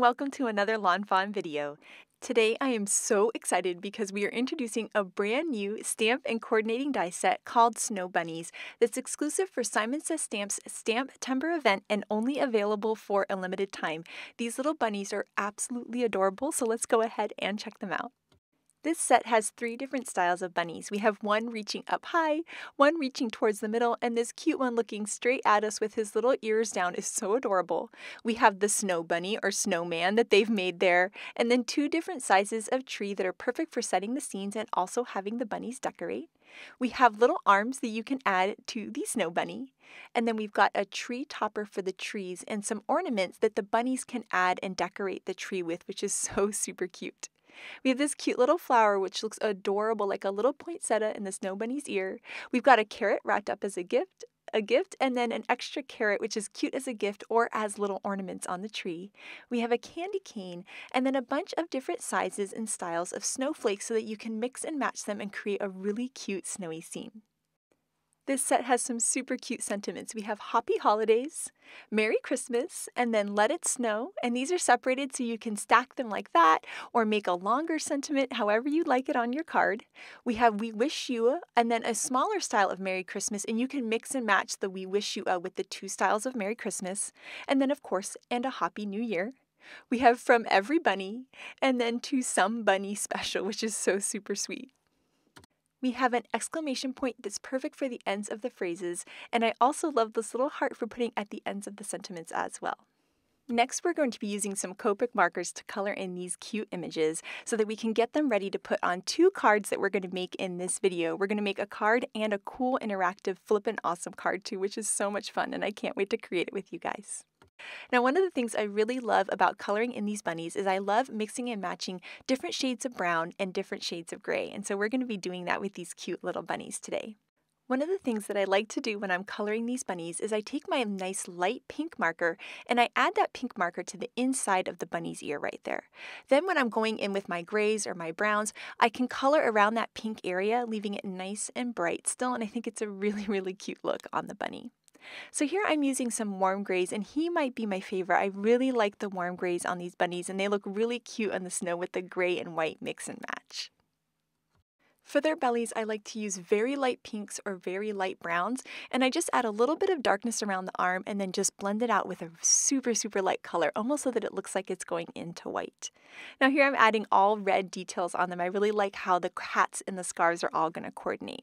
welcome to another Lawn Fawn video. Today I am so excited because we are introducing a brand new stamp and coordinating die set called Snow Bunnies that's exclusive for Simon Says Stamp's Stamp-Timber event and only available for a limited time. These little bunnies are absolutely adorable, so let's go ahead and check them out. This set has 3 different styles of bunnies. We have one reaching up high, one reaching towards the middle, and this cute one looking straight at us with his little ears down is so adorable. We have the snow bunny or snowman that they've made there, and then 2 different sizes of tree that are perfect for setting the scenes and also having the bunnies decorate. We have little arms that you can add to the snow bunny, and then we've got a tree topper for the trees and some ornaments that the bunnies can add and decorate the tree with, which is so super cute. We have this cute little flower which looks adorable like a little poinsettia in the snow bunny's ear. We've got a carrot wrapped up as a gift, and then an extra carrot which is cute as a gift or as little ornaments on the tree. We have a candy cane and then a bunch of different sizes and styles of snowflakes so that you can mix and match them and create a really cute snowy scene. This set has some super cute sentiments. We have Happy Holidays, Merry Christmas, and then Let It Snow. And these are separated so you can stack them like that or make a longer sentiment however you like it on your card. We have We Wish You, and then a smaller style of Merry Christmas, and you can mix and match the We Wish You with the 2 styles of Merry Christmas. And then of course, and a Happy New Year. We have From Every Bunny, and then To Some Bunny Special, which is so super sweet. We have an exclamation point that's perfect for the ends of the phrases, and I also love this little heart for putting at the ends of the sentiments as well. Next, we're going to be using some Copic markers to color in these cute images so that we can get them ready to put on 2 cards that we're going to make in this video. We're going to make a card and a cool interactive flippin' awesome card too, which is so much fun, and I can't wait to create it with you guys. Now, one of the things I really love about coloring in these bunnies is I love mixing and matching different shades of brown and different shades of gray, and so we're going to be doing that with these cute little bunnies today. One of the things that I like to do when I'm coloring these bunnies is I take my nice light pink marker and I add that pink marker to the inside of the bunny's ear right there. Then when I'm going in with my grays or my browns, I can color around that pink area, leaving it nice and bright still, and I think it's a really, really cute look on the bunny. So here I'm using some warm grays, and he might be my favorite. I really like the warm grays on these bunnies, and they look really cute on the snow with the gray and white mix and match. For their bellies, I like to use very light pinks or very light browns, and I just add a little bit of darkness around the arm and then just blend it out with a super, super light color, almost so that it looks like it's going into white. Now here I'm adding all red details on them. I really like how the hats and the scarves are all going to coordinate.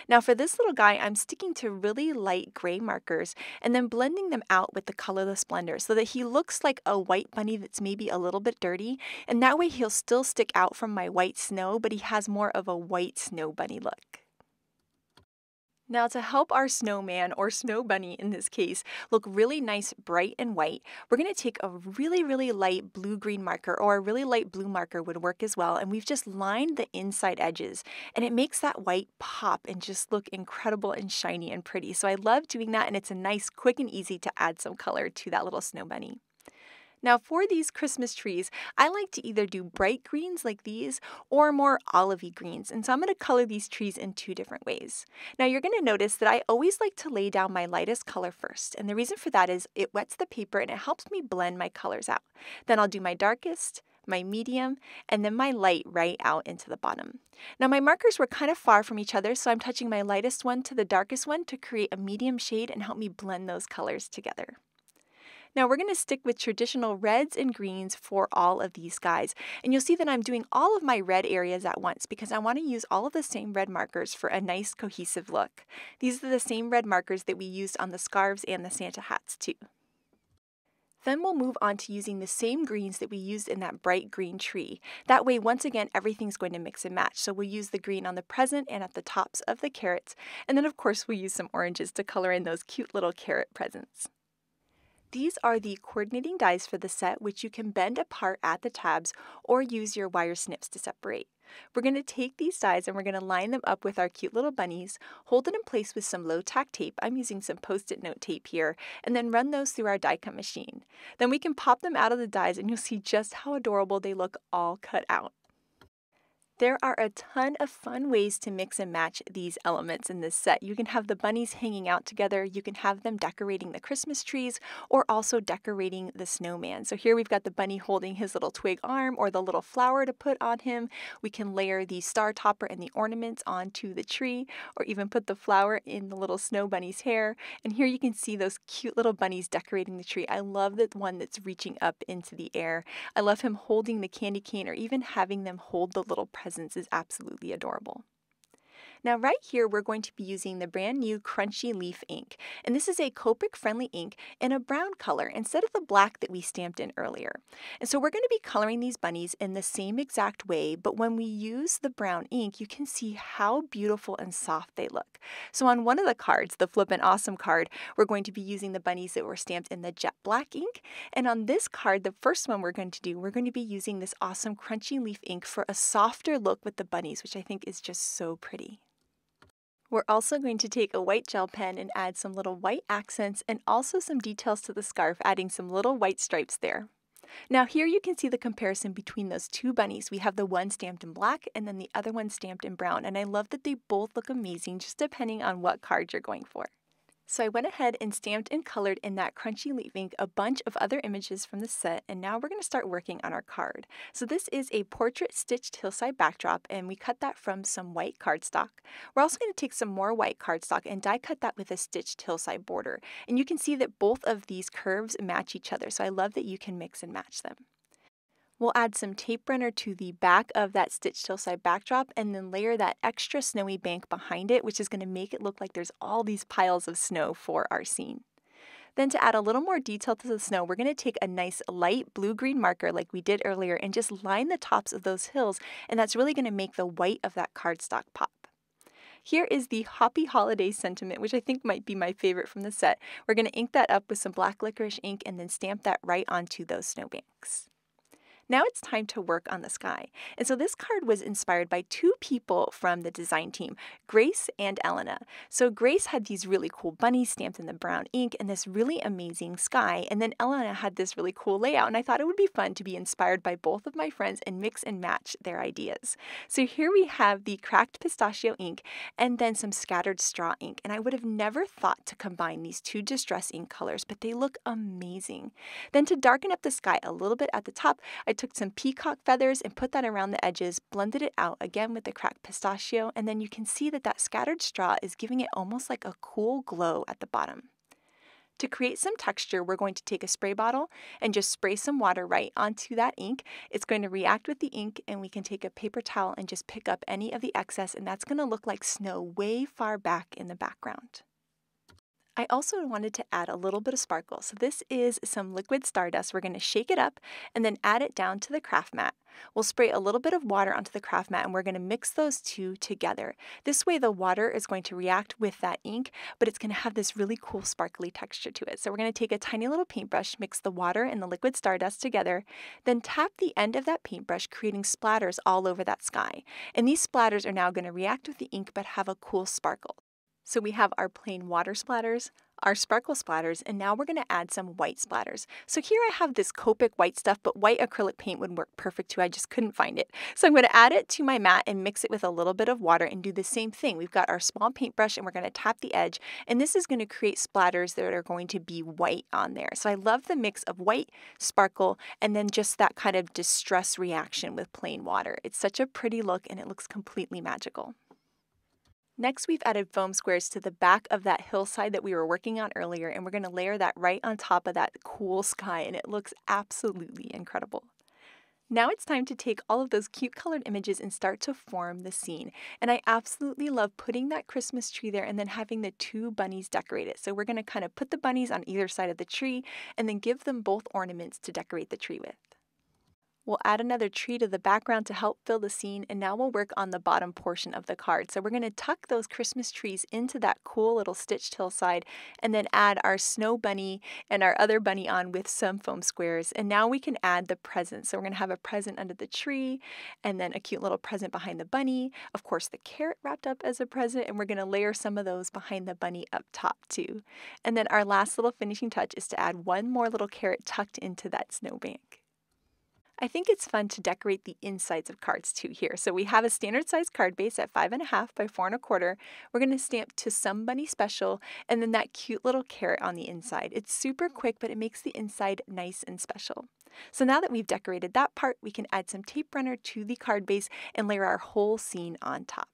Now for this little guy, I'm sticking to really light gray markers and then blending them out with the Colorless Blender so that he looks like a white bunny that's maybe a little bit dirty, and that way he'll still stick out from my white snow, but he has more of a white snow bunny look. Now to help our snowman, or snow bunny in this case, look really nice, bright and white, we're going to take a really, really light blue-green marker, or a really light blue marker would work as well, and we've just lined the inside edges, and it makes that white pop and just look incredible and shiny and pretty. So I love doing that, and it's a nice, quick and easy to add some color to that little snow bunny. Now for these Christmas trees, I like to either do bright greens like these or more olivey greens, and so I'm going to color these trees in 2 different ways. Now you're going to notice that I always like to lay down my lightest color first, and the reason for that is it wets the paper and it helps me blend my colors out. Then I'll do my darkest, my medium, and then my light right out into the bottom. Now my markers were kind of far from each other, so I'm touching my lightest one to the darkest one to create a medium shade and help me blend those colors together. Now we're going to stick with traditional reds and greens for all of these guys, and you'll see that I'm doing all of my red areas at once because I want to use all of the same red markers for a nice cohesive look. These are the same red markers that we used on the scarves and the Santa hats too. Then we'll move on to using the same greens that we used in that bright green tree. That way, once again, everything's going to mix and match. So we'll use the green on the present and at the tops of the carrots, and then of course we'll use some oranges to color in those cute little carrot presents. These are the coordinating dies for the set, which you can bend apart at the tabs or use your wire snips to separate. We're going to take these dies and we're going to line them up with our cute little bunnies, hold it in place with some low tack tape, I'm using some post-it note tape here, and then run those through our die cut machine. Then we can pop them out of the dies and you'll see just how adorable they look all cut out. There are a ton of fun ways to mix and match these elements in this set. You can have the bunnies hanging out together, you can have them decorating the Christmas trees, or also decorating the snowman. So here we've got the bunny holding his little twig arm or the little flower to put on him. We can layer the star topper and the ornaments onto the tree, or even put the flower in the little snow bunny's hair. And here you can see those cute little bunnies decorating the tree. I love the one that's reaching up into the air. I love him holding the candy cane, or even having them hold the little presents is absolutely adorable. Now right here we're going to be using the brand new Crunchy Leaf ink, and this is a Copic friendly ink in a brown color instead of the black that we stamped in earlier. And so we're going to be coloring these bunnies in the same exact way, but when we use the brown ink you can see how beautiful and soft they look. So on one of the cards, the Flippin' Awesome card, we're going to be using the bunnies that were stamped in the jet black ink, and on this card, the first one we're going to be using this awesome Crunchy Leaf ink for a softer look with the bunnies, which I think is just so pretty. We're also going to take a white gel pen and add some little white accents and also some details to the scarf, adding some little white stripes there. Now here you can see the comparison between those two bunnies. We have the one stamped in black and then the other one stamped in brown, and I love that they both look amazing just depending on what card you're going for. So I went ahead and stamped and colored in that Crunchy Leaf ink a bunch of other images from the set, and now we're going to start working on our card. So this is a portrait stitched hillside backdrop, and we cut that from some white cardstock. We're also going to take some more white cardstock and die cut that with a stitched hillside border. And you can see that both of these curves match each other, so I love that you can mix and match them. We'll add some tape runner to the back of that stitched hillside backdrop and then layer that extra snowy bank behind it, which is going to make it look like there's all these piles of snow for our scene. Then to add a little more detail to the snow, we're going to take a nice light blue-green marker like we did earlier and just line the tops of those hills, and that's really going to make the white of that cardstock pop. Here is the Happy Holiday sentiment, which I think might be my favorite from the set. We're going to ink that up with some black licorice ink and then stamp that right onto those snowbanks. Now it's time to work on the sky. And so this card was inspired by two people from the design team, Grace and Elena. So Grace had these really cool bunnies stamped in the brown ink and this really amazing sky. And then Elena had this really cool layout. And I thought it would be fun to be inspired by both of my friends and mix and match their ideas. So here we have the cracked pistachio ink and then some scattered straw ink. And I would have never thought to combine these two distress ink colors, but they look amazing. Then to darken up the sky a little bit at the top, I took some peacock feathers and put that around the edges, blended it out again with the cracked pistachio, and then you can see that that scattered straw is giving it almost like a cool glow at the bottom. To create some texture, we're going to take a spray bottle and just spray some water right onto that ink. It's going to react with the ink, and we can take a paper towel and just pick up any of the excess, and that's going to look like snow way far back in the background. I also wanted to add a little bit of sparkle. So this is some liquid stardust. We're going to shake it up and then add it down to the craft mat. We'll spray a little bit of water onto the craft mat and we're going to mix those two together. This way the water is going to react with that ink, but it's going to have this really cool sparkly texture to it. So we're going to take a tiny little paintbrush, mix the water and the liquid stardust together, then tap the end of that paintbrush, creating splatters all over that sky. And these splatters are now going to react with the ink but have a cool sparkle. So we have our plain water splatters, our sparkle splatters, and now we're going to add some white splatters. So here I have this Copic white stuff, but white acrylic paint would work perfect too. I just couldn't find it. So I'm going to add it to my mat and mix it with a little bit of water and do the same thing. We've got our small paintbrush and we're going to tap the edge, and this is going to create splatters that are going to be white on there. So I love the mix of white, sparkle, and then just that kind of distress reaction with plain water. It's such a pretty look and it looks completely magical. Next, we've added foam squares to the back of that hillside that we were working on earlier, and we're going to layer that right on top of that cool sky, and it looks absolutely incredible. Now it's time to take all of those cute colored images and start to form the scene. And I absolutely love putting that Christmas tree there and then having the two bunnies decorate it. So we're going to kind of put the bunnies on either side of the tree and then give them both ornaments to decorate the tree with. We'll add another tree to the background to help fill the scene, and now we'll work on the bottom portion of the card. So we're going to tuck those Christmas trees into that cool little stitched hillside and then add our snow bunny and our other bunny on with some foam squares. And now we can add the presents. So we're going to have a present under the tree and then a cute little present behind the bunny. Of course, the carrot wrapped up as a present, and we're going to layer some of those behind the bunny up top too. And then our last little finishing touch is to add one more little carrot tucked into that snowbank. I think it's fun to decorate the insides of cards too here. So we have a standard size card base at 5.5 by 4.25. We're going to stamp "To Somebody Special" and then that cute little carrot on the inside. It's super quick, but it makes the inside nice and special. So now that we've decorated that part, we can add some tape runner to the card base and layer our whole scene on top.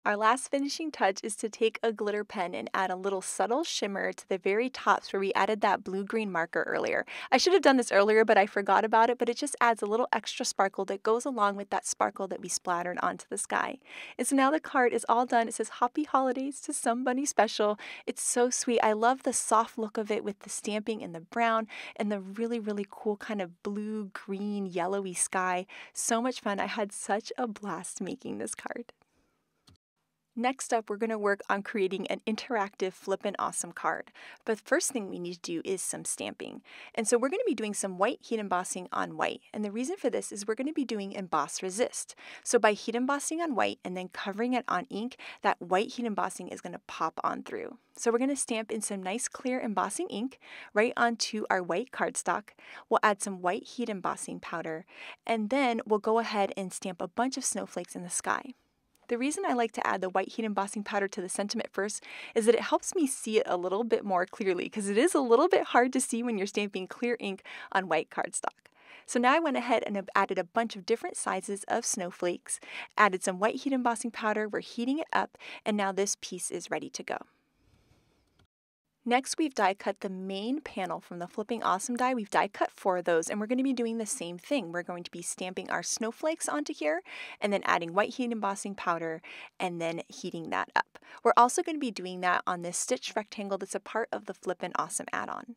Our last finishing touch is to take a glitter pen and add a little subtle shimmer to the very tops where we added that blue-green marker earlier. I should have done this earlier, but I forgot about it, but it just adds a little extra sparkle that goes along with that sparkle that we splattered onto the sky. And so now the card is all done. It says "Happy Holidays to Somebody Special." It's so sweet. I love the soft look of it with the stamping in the brown and the really, really cool kind of blue, green, yellowy sky. So much fun. I had such a blast making this card. Next up, we're going to work on creating an interactive Flippin' Awesome card. But the first thing we need to do is some stamping. And so we're going to be doing some white heat embossing on white. And the reason for this is we're going to be doing emboss resist. So by heat embossing on white and then covering it on ink, that white heat embossing is going to pop on through. So we're going to stamp in some nice clear embossing ink right onto our white cardstock. We'll add some white heat embossing powder, and then we'll go ahead and stamp a bunch of snowflakes in the sky. The reason I like to add the white heat embossing powder to the sentiment first is that it helps me see it a little bit more clearly, because it is a little bit hard to see when you're stamping clear ink on white cardstock. So now I went ahead and added a bunch of different sizes of snowflakes, added some white heat embossing powder, we're heating it up, and now this piece is ready to go. Next, we've die cut the main panel from the Flipping Awesome die. We've die cut 4 of those, and we're going to be doing the same thing. We're going to be stamping our snowflakes onto here, and then adding white heat embossing powder, and then heating that up. We're also going to be doing that on this stitched rectangle that's a part of the Flippin' Awesome add-on.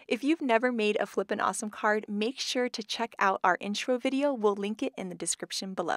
If you've never made a Flippin' Awesome card, make sure to check out our intro video. We'll link it in the description below.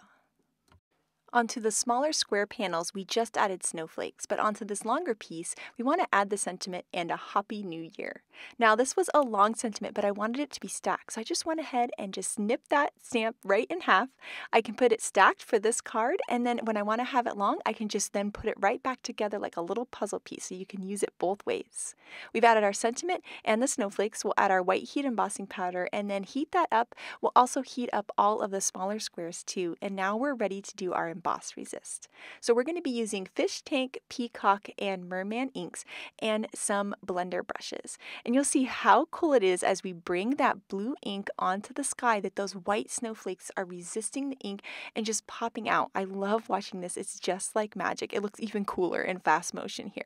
Onto the smaller square panels, we just added snowflakes, but onto this longer piece, we want to add the sentiment and a Happy New Year. Now, this was a long sentiment, but I wanted it to be stacked, so I just went ahead and just snipped that stamp right in half. I can put it stacked for this card, and then when I want to have it long, I can just then put it right back together like a little puzzle piece, so you can use it both ways. We've added our sentiment and the snowflakes. We'll add our white heat embossing powder and then heat that up. We'll also heat up all of the smaller squares too, and now we're ready to do our emboss resist. So we're going to be using Fish Tank, Peacock, and Merman inks and some blender brushes. And you'll see how cool it is as we bring that blue ink onto the sky that those white snowflakes are resisting the ink and just popping out. I love watching this. It's just like magic. It looks even cooler in fast motion here.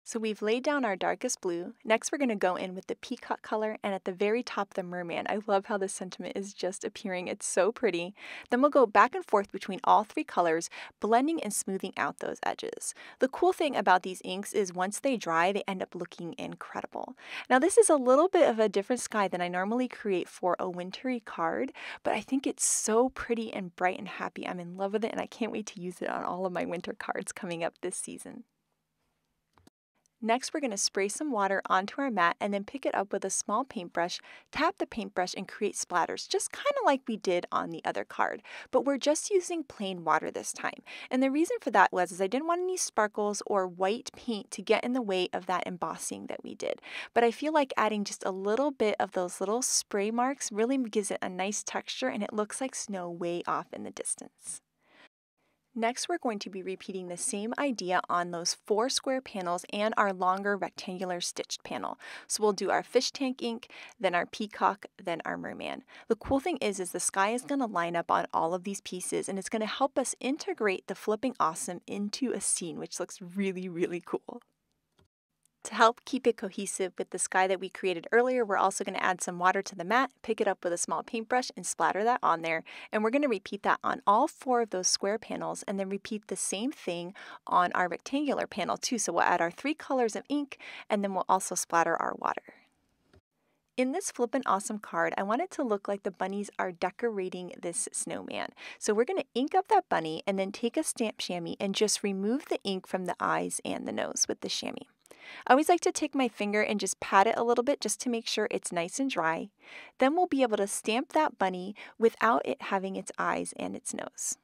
So we've laid down our darkest blue. Next, we're going to go in with the peacock color, and at the very top, the merman. I love how this sentiment is just appearing. It's so pretty. Then we'll go back and forth between all 3 colors, blending and smoothing out those edges. The cool thing about these inks is once they dry, they end up looking incredible. Now, this is a little bit of a different sky than I normally create for a wintry card, but I think it's so pretty and bright and happy. I'm in love with it, and I can't wait to use it on all of my winter cards coming up this season. Next, we're going to spray some water onto our mat and then pick it up with a small paintbrush, tap the paintbrush, and create splatters, just kind of like we did on the other card. But we're just using plain water this time. And the reason for that was I didn't want any sparkles or white paint to get in the way of that embossing that we did. But I feel like adding just a little bit of those little spray marks really gives it a nice texture, and it looks like snow way off in the distance. Next, we're going to be repeating the same idea on those 4 square panels and our longer rectangular stitched panel. So we'll do our fish tank ink, then our peacock, then our merman. The cool thing is the sky is going to line up on all of these pieces, and it's going to help us integrate the Flipping Awesome into a scene, which looks really, really cool. To help keep it cohesive with the sky that we created earlier, we're also going to add some water to the mat, pick it up with a small paintbrush, and splatter that on there. And we're going to repeat that on all 4 of those square panels, and then repeat the same thing on our rectangular panel too. So we'll add our 3 colors of ink, and then we'll also splatter our water. In this Flippin' Awesome card, I want it to look like the bunnies are decorating this snowman. So we're going to ink up that bunny and then take a stamp chamois and just remove the ink from the eyes and the nose with the chamois. I always like to take my finger and just pat it a little bit just to make sure it's nice and dry. Then we'll be able to stamp that bunny without it having its eyes and its nose.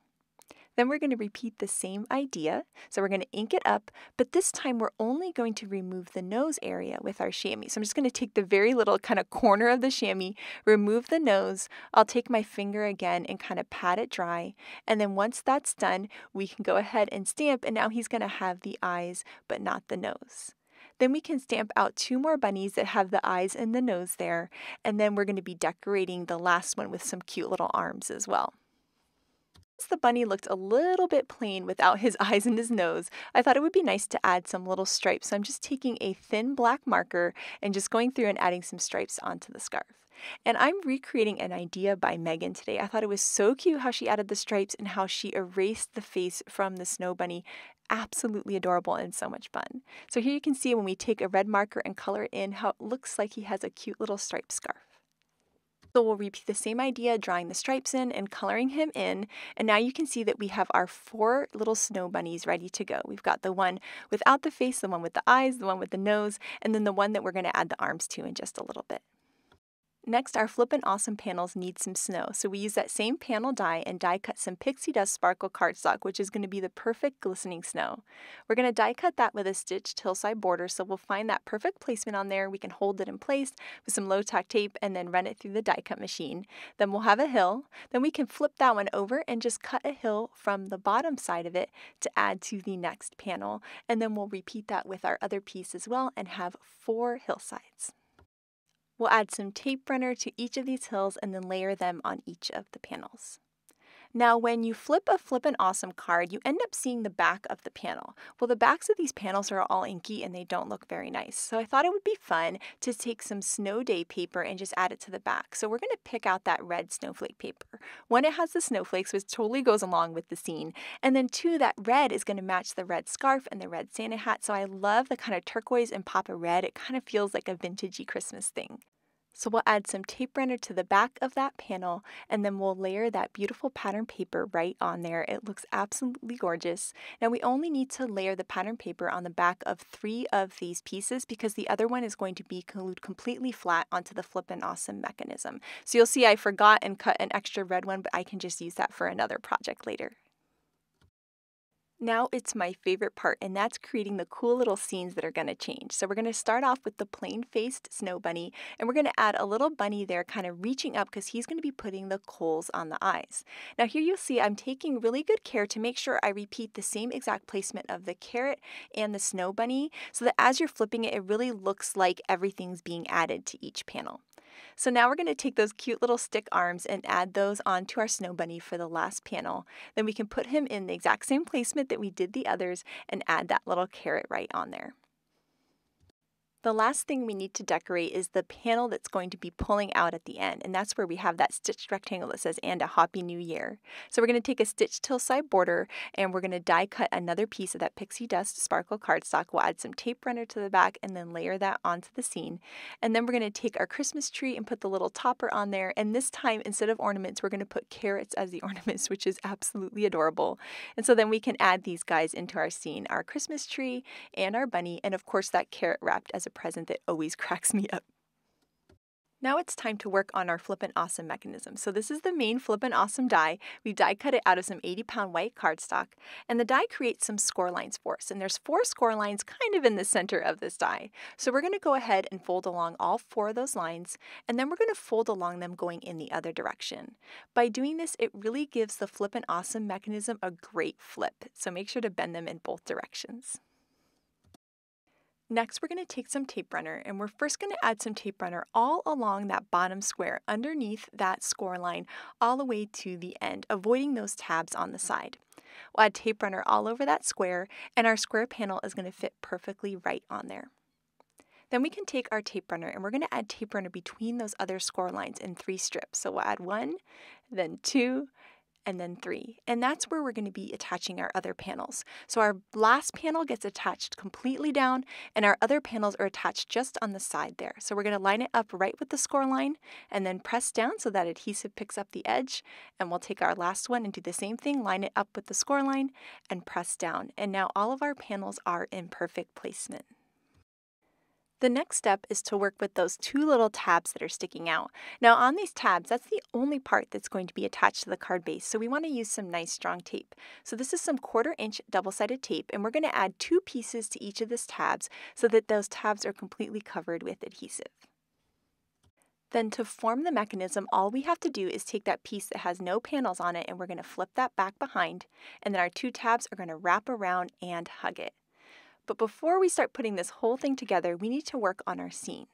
Then we're going to repeat the same idea. So we're going to ink it up, but this time we're only going to remove the nose area with our chamois. So I'm just going to take the very little kind of corner of the chamois, remove the nose. I'll take my finger again and kind of pat it dry. And then once that's done, we can go ahead and stamp, and now he's going to have the eyes, but not the nose. Then we can stamp out 2 more bunnies that have the eyes and the nose there, and then we're going to be decorating the last one with some cute little arms as well. Since the bunny looked a little bit plain without his eyes and his nose, I thought it would be nice to add some little stripes. So I'm just taking a thin black marker and just going through and adding some stripes onto the scarf. And I'm recreating an idea by Megan today. I thought it was so cute how she added the stripes and how she erased the face from the snow bunny. Absolutely adorable and so much fun. So here you can see when we take a red marker and color it in how it looks like he has a cute little striped scarf. So we'll repeat the same idea, drawing the stripes in and coloring him in. And now you can see that we have our 4 little snow bunnies ready to go. We've got the one without the face, the one with the eyes, the one with the nose, and then the one that we're going to add the arms to in just a little bit. Next, our Flippin' Awesome panels need some snow, so we use that same panel die and die cut some pixie dust sparkle cardstock, which is going to be the perfect glistening snow. We're going to die cut that with a stitched hillside border, so we'll find that perfect placement on there. We can hold it in place with some low tack tape and then run it through the die cut machine. Then we'll have a hill. Then we can flip that one over and just cut a hill from the bottom side of it to add to the next panel. And then we'll repeat that with our other piece as well and have 4 hillsides. We'll add some tape runner to each of these hills and then layer them on each of the panels. Now, when you flip a Flippin' Awesome card, you end up seeing the back of the panel. Well, the backs of these panels are all inky and they don't look very nice. So I thought it would be fun to take some Snow Day paper and just add it to the back. So we're going to pick out that red snowflake paper. One, it has the snowflakes, which totally goes along with the scene. And then 2, that red is going to match the red scarf and the red Santa hat. So I love the kind of turquoise and pop of red. It kind of feels like a vintagey Christmas thing. So we'll add some tape runner to the back of that panel, and then we'll layer that beautiful pattern paper right on there. It looks absolutely gorgeous. Now we only need to layer the pattern paper on the back of 3 of these pieces because the other one is going to be glued completely flat onto the Flippin' Awesome mechanism. So you'll see I forgot and cut an extra red one, but I can just use that for another project later. Now it's my favorite part, and that's creating the cool little scenes that are going to change. So we're going to start off with the plain-faced snow bunny, and we're going to add a little bunny there kind of reaching up because he's going to be putting the coals on the eyes. Now here you'll see I'm taking really good care to make sure I repeat the same exact placement of the carrot and the snow bunny so that as you're flipping it, it really looks like everything's being added to each panel. So now we're going to take those cute little stick arms and add those onto our snow bunny for the last panel. Then we can put him in the exact same placement that we did the others and add that little carrot right on there. The last thing we need to decorate is the panel that's going to be pulling out at the end, and that's where we have that stitched rectangle that says "and a Happy New Year." So we're going to take a stitched hillside border and we're going to die cut another piece of that pixie dust sparkle cardstock. We'll add some tape runner to the back and then layer that onto the scene. And then we're going to take our Christmas tree and put the little topper on there, and this time instead of ornaments we're going to put carrots as the ornaments, which is absolutely adorable. And so then we can add these guys into our scene, our Christmas tree and our bunny, and of course that carrot wrapped as a present that always cracks me up. Now it's time to work on our Flippin' Awesome mechanism. So this is the main Flippin' Awesome die. We die cut it out of some 80-pound white cardstock, and the die creates some score lines for us. And there's 4 score lines kind of in the center of this die. So we're going to go ahead and fold along all 4 of those lines, and then we're going to fold along them going in the other direction. By doing this, it really gives the Flippin' Awesome mechanism a great flip. So make sure to bend them in both directions. Next, we're going to take some tape runner, and we're first going to add some tape runner all along that bottom square underneath that score line all the way to the end, avoiding those tabs on the side. We'll add tape runner all over that square, and our square panel is going to fit perfectly right on there. Then we can take our tape runner and we're going to add tape runner between those other score lines in 3 strips. So we'll add 1, then 2, and then 3. And that's where we're going to be attaching our other panels. So our last panel gets attached completely down, and our other panels are attached just on the side there. So we're going to line it up right with the score line and then press down so that adhesive picks up the edge. And we'll take our last one and do the same thing, line it up with the score line and press down. And now all of our panels are in perfect placement. The next step is to work with those two little tabs that are sticking out. Now on these tabs, that's the only part that's going to be attached to the card base, so we want to use some nice strong tape. So this is some 1/4" double-sided tape, and we're going to add 2 pieces to each of these tabs so that those tabs are completely covered with adhesive. Then to form the mechanism, all we have to do is take that piece that has no panels on it and we're going to flip that back behind, and then our 2 tabs are going to wrap around and hug it. But before we start putting this whole thing together, we need to work on our scene.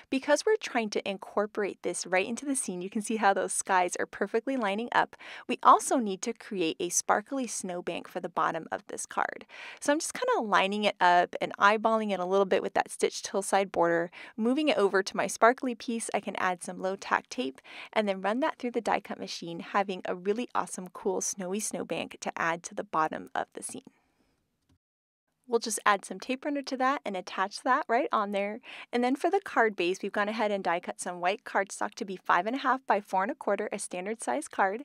Because we're trying to incorporate this right into the scene, you can see how those skies are perfectly lining up. We also need to create a sparkly snowbank for the bottom of this card. So I'm just kind of lining it up and eyeballing it a little bit with that stitched hillside border. Moving it over to my sparkly piece, I can add some low tack tape and then run that through the die cut machine, having a really awesome, cool, snowy snowbank to add to the bottom of the scene. We'll just add some tape runner to that and attach that right on there. And then for the card base, we've gone ahead and die cut some white cardstock to be 5.5 by 4.25, a standard size card.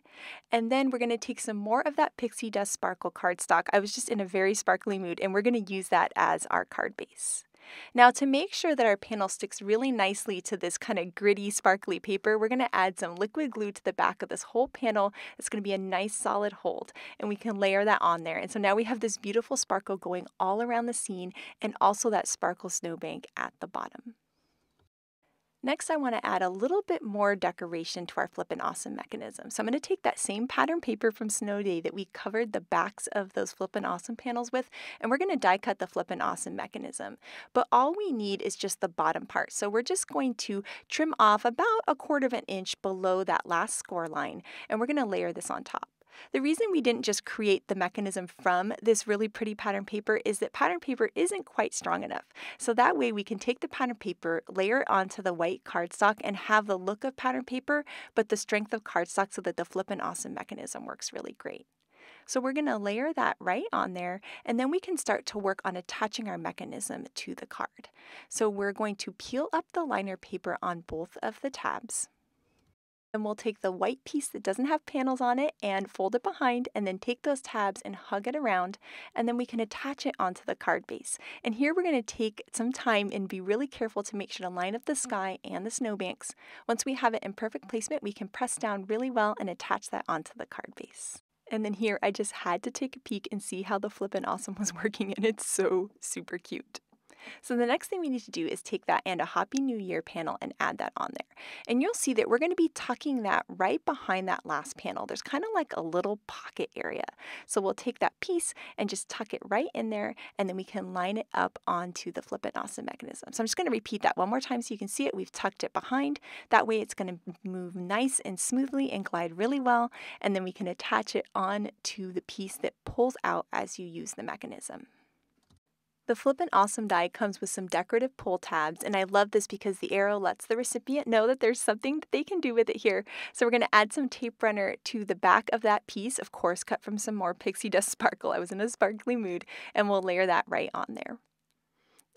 And then we're going to take some more of that pixie dust sparkle cardstock. I was just in a very sparkly mood, and we're going to use that as our card base. Now to make sure that our panel sticks really nicely to this kind of gritty, sparkly paper, we're going to add some liquid glue to the back of this whole panel. It's going to be a nice solid hold, and we can layer that on there. And so now we have this beautiful sparkle going all around the scene and also that sparkle snowbank at the bottom. Next, I want to add a little bit more decoration to our Flippin' Awesome mechanism. So I'm going to take that same pattern paper from Snow Day that we covered the backs of those Flippin' Awesome panels with, and we're going to die cut the Flippin' Awesome mechanism. But all we need is just the bottom part. So we're just going to trim off about 1/4 inch below that last score line, and we're going to layer this on top. The reason we didn't just create the mechanism from this really pretty pattern paper is that pattern paper isn't quite strong enough. So that way we can take the pattern paper, layer it onto the white cardstock, and have the look of pattern paper, but the strength of cardstock so that the Flippin' Awesome mechanism works really great. So we're going to layer that right on there, and then we can start to work on attaching our mechanism to the card. So we're going to peel up the liner paper on both of the tabs. And we'll take the white piece that doesn't have panels on it and fold it behind, and then take those tabs and hug it around, and then we can attach it onto the card base. And here we're going to take some time and be really careful to make sure to line up the sky and the snowbanks. Once we have it in perfect placement, we can press down really well and attach that onto the card base. And then here I just had to take a peek and see how the Flippin' Awesome was working, and it's so super cute. So the next thing we need to do is take that and a Happy New Year panel and add that on there. And you'll see that we're going to be tucking that right behind that last panel. There's kind of like a little pocket area. So we'll take that piece and just tuck it right in there, and then we can line it up onto the Flippin' Awesome mechanism. So I'm just going to repeat that one more time so you can see it. We've tucked it behind. That way it's going to move nice and smoothly and glide really well, and then we can attach it on to the piece that pulls out as you use the mechanism. The Flippin' Awesome die comes with some decorative pull tabs, and I love this because the arrow lets the recipient know that there's something that they can do with it here. So we're going to add some tape runner to the back of that piece, of course cut from some more pixie dust sparkle. I was in a sparkly mood, and we'll layer that right on there.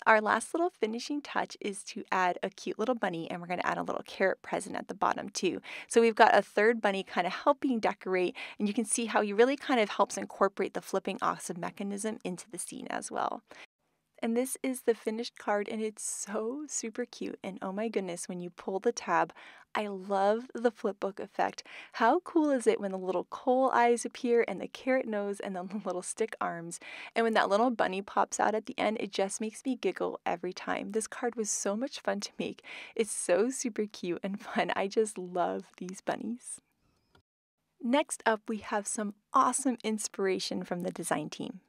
Our last little finishing touch is to add a cute little bunny, and we're going to add a little carrot present at the bottom too. So we've got a third bunny kind of helping decorate, and you can see how he really kind of helps incorporate the Flippin' Awesome mechanism into the scene as well. And this is the finished card, and it's so super cute. And oh my goodness, when you pull the tab, I love the flipbook effect. How cool is it when the little coal eyes appear and the carrot nose and the little stick arms? And when that little bunny pops out at the end, it just makes me giggle every time. This card was so much fun to make. It's so super cute and fun. I just love these bunnies. Next up, we have some awesome inspiration from the design team.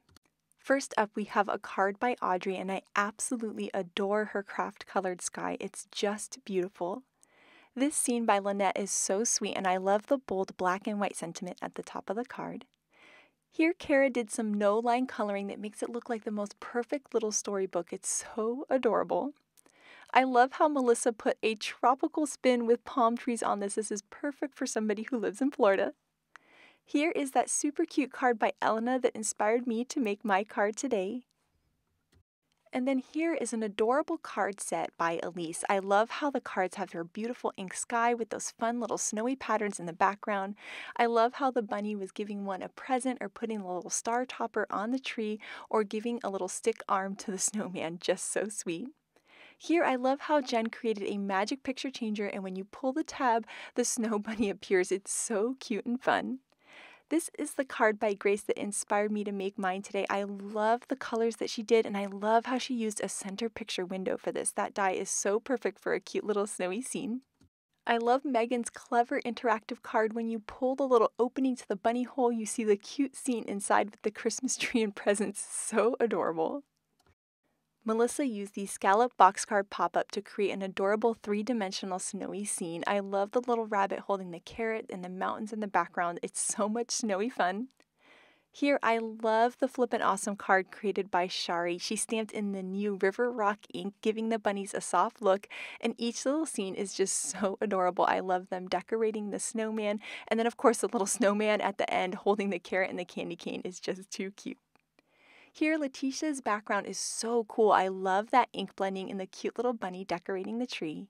First up, we have a card by Audrey, and I absolutely adore her craft-colored sky. It's just beautiful. This scene by Lynette is so sweet, and I love the bold black and white sentiment at the top of the card. Here, Kara did some no-line coloring that makes it look like the most perfect little storybook. It's so adorable. I love how Melissa put a tropical spin with palm trees on this. This is perfect for somebody who lives in Florida. Here is that super cute card by Elena that inspired me to make my card today. And then here is an adorable card set by Elise. I love how the cards have their beautiful ink sky with those fun little snowy patterns in the background. I love how the bunny was giving one a present or putting a little star topper on the tree or giving a little stick arm to the snowman. Just so sweet. Here, I love how Jen created a magic picture changer, and when you pull the tab, the snow bunny appears. It's so cute and fun. This is the card by Grace that inspired me to make mine today. I love the colors that she did, and I love how she used a center picture window for this. That die is so perfect for a cute little snowy scene. I love Megan's clever interactive card. When you pull the little opening to the bunny hole, you see the cute scene inside with the Christmas tree and presents. So adorable. Melissa used the scallop box card pop-up to create an adorable three-dimensional snowy scene. I love the little rabbit holding the carrot and the mountains in the background. It's so much snowy fun. Here, I love the Flippin' Awesome card created by Shari. She stamped in the new River Rock ink, giving the bunnies a soft look, and each little scene is just so adorable. I love them decorating the snowman, and then of course the little snowman at the end holding the carrot and the candy cane is just too cute. Here, Letitia's background is so cool. I love that ink blending and the cute little bunny decorating the tree.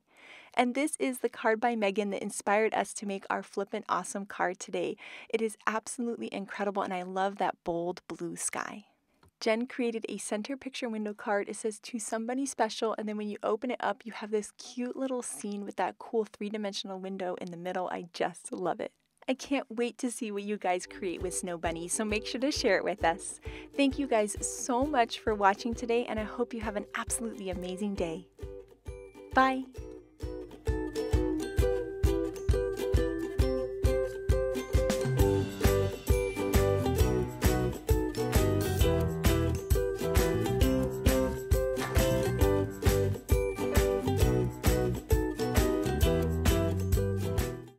And this is the card by Megan that inspired us to make our Flippin' Awesome card today. It is absolutely incredible, and I love that bold blue sky. Jen created a center picture window card. It says, "To somebody special," and then when you open it up, you have this cute little scene with that cool three-dimensional window in the middle. I just love it. I can't wait to see what you guys create with Snow Bunny, so make sure to share it with us. Thank you guys so much for watching today, and I hope you have an absolutely amazing day. Bye!